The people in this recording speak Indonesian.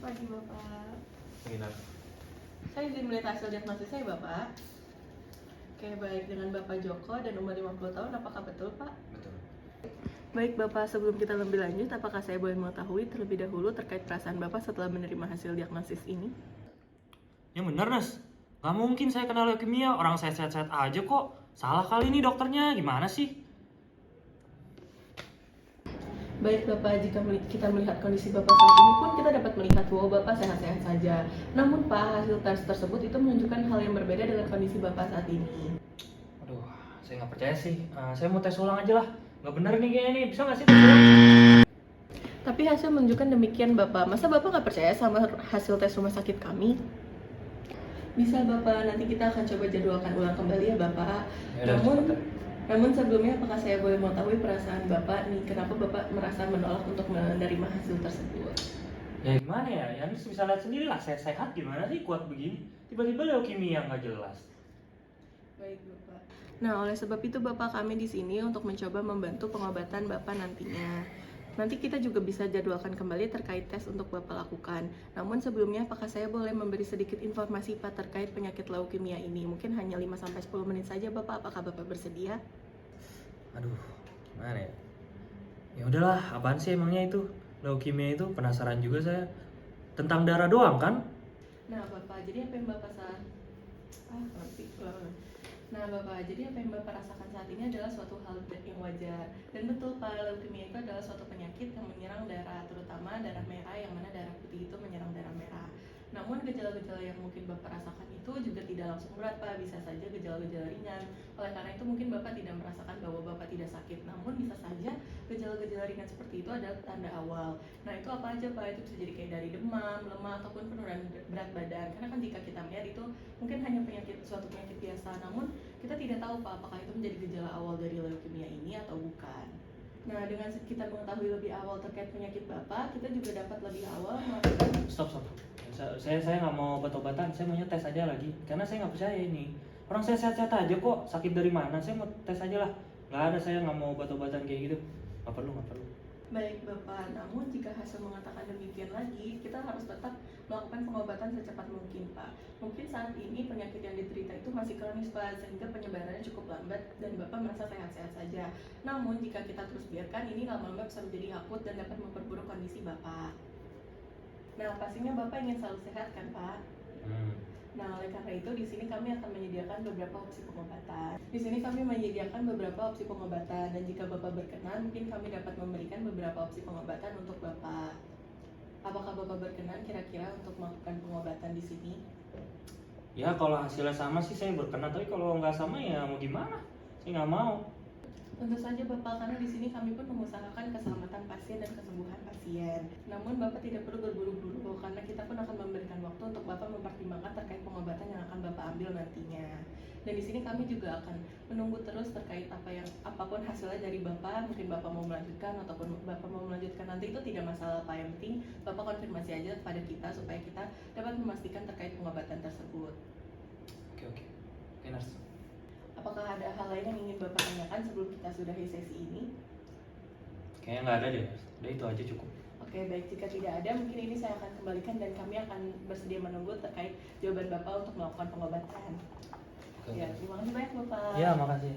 pagi Bapak. Minat. Saya izin melihat hasil diagnosis saya Bapak. Oke, baik, dengan Bapak Joko dan umur 50 tahun, apakah betul Pak? Betul. Baik Bapak, sebelum kita lebih lanjut, apakah saya boleh mengetahui terlebih dahulu terkait perasaan Bapak setelah menerima hasil diagnosis ini? Ya bener, Nas. Gak mungkin saya kena leukemia, orang saya sehat-sehat aja kok. Salah kali ini dokternya, gimana sih? Baik Bapak, jika kita melihat kondisi Bapak saat ini pun kita dapat melihat bahwa Bapak sehat-sehat saja. Namun Pak, hasil tes tersebut itu menunjukkan hal yang berbeda dengan kondisi Bapak saat ini. Aduh, saya nggak percaya sih. Saya mau tes ulang aja lah. Nggak bener nih kayaknya nih, bisa nggak sih tes ulang? Tapi hasil menunjukkan demikian Bapak. Masa Bapak nggak percaya sama hasil tes rumah sakit kami? Bisa Bapak, nanti kita akan coba jadwalkan ulang kembali ya Bapak. Yaudah, Namun sebelumnya apakah saya boleh mengetahui perasaan Bapak nih, kenapa Bapak merasa menolak untuk menerima hasil tersebut? Ya gimana ya? Ya Nis bisa lihat sendiri lah, saya sehat gimana sih kuat begini? Tiba-tiba leukemia nggak jelas. Baik Bapak. Nah, oleh sebab itu Bapak, kami di sini untuk mencoba membantu pengobatan Bapak nantinya. Nanti kita juga bisa jadwalkan kembali terkait tes untuk Bapak lakukan. Namun sebelumnya apakah saya boleh memberi sedikit informasi Pak terkait penyakit leukemia ini? Mungkin hanya 5-10 menit saja Bapak, apakah Bapak bersedia? Aduh, gimana ya? Ya udahlah, apaan sih emangnya itu? Leukemia itu penasaran juga saya. Tentang darah doang kan? Nah Bapak, jadi apa yang Bapak Nah Bapak, jadi apa yang Bapak rasakan saat ini adalah suatu hal yang wajar. Dan betul Pak, leukemia itu adalah suatu penyakit yang menyerang darah, terutama darah merah, yang mana darah putih itu menyerang darah merah. Namun gejala-gejala yang mungkin Bapak rasakan itu juga tidak langsung berat Pak, bisa saja gejala-gejala ringan. Oleh karena itu mungkin Bapak tidak merasakan bahwa Bapak tidak sakit, namun bisa saja gejala-gejala ringan seperti itu adalah tanda awal. Nah itu apa aja Pak? Itu bisa jadi kayak dari demam, lemah, ataupun penurunan berat badan. Karena kan jika kita melihat itu mungkin hanya suatu penyakit biasa, namun kita tidak tahu Pak apakah itu menjadi gejala awal dari leukemia ini atau bukan. Nah, dengan kita mengetahui lebih awal terkait penyakit Bapak, kita juga dapat lebih awal melakukan... Stop. Saya nggak mau obat-obatan, saya maunya tes aja lagi. Karena saya nggak percaya ini. Orang saya sehat-sehat aja kok, sakit dari mana? Saya mau tes aja lah. Nggak ada, saya nggak mau obat-obatan kayak gitu. Nggak perlu. Baik Bapak, namun jika hasil mengatakan demikian lagi, kita harus tetap melakukan pengobatan secepat mungkin Pak. Mungkin saat ini penyakit yang diderita itu masih kronis Pak, sehingga penyebarannya cukup lambat dan Bapak merasa sehat-sehat saja. Namun jika kita terus biarkan, ini lama-lama bisa menjadi akut dan dapat memperburuk kondisi Bapak. Nah, pastinya Bapak ingin selalu sehat kan Pak? Nah, oleh karena itu di sini kami akan menyediakan beberapa opsi pengobatan. Dan jika Bapak berkenan, mungkin kami dapat memberikan beberapa opsi pengobatan untuk Bapak. Apakah Bapak berkenan kira-kira untuk melakukan pengobatan di sini? Ya kalau hasilnya sama sih saya berkenan, tapi kalau nggak sama ya mau gimana? Saya nggak mau. Tentu saja Bapak, karena di sini kami pun mengusahakan keselamatan pasien dan kesembuhan pasien. Namun Bapak tidak perlu berburu-buru karena kita pun akan memberikan waktu untuk Bapak mempertimbangkan terkait pengobatan yang akan Bapak ambil nantinya. Dan di sini kami juga akan menunggu terus terkait apapun hasilnya dari Bapak. Mungkin Bapak mau melanjutkan ataupun Bapak mau melanjutkan nanti itu tidak masalah Pak. Yang penting Bapak konfirmasi aja kepada kita supaya kita dapat memastikan terkait pengobatan tersebut. Oke, Nars. Apakah ada hal lain yang ingin Bapak tanyakan sebelum kita sudahi sesi ini? Kayaknya nggak ada deh, udah itu aja cukup. Oke, baik, jika tidak ada mungkin ini saya akan kembalikan dan kami akan bersedia menunggu terkait jawaban Bapak untuk melakukan pengobatan. Oke. Ya, terima kasih banyak Bapak. Ya, makasih.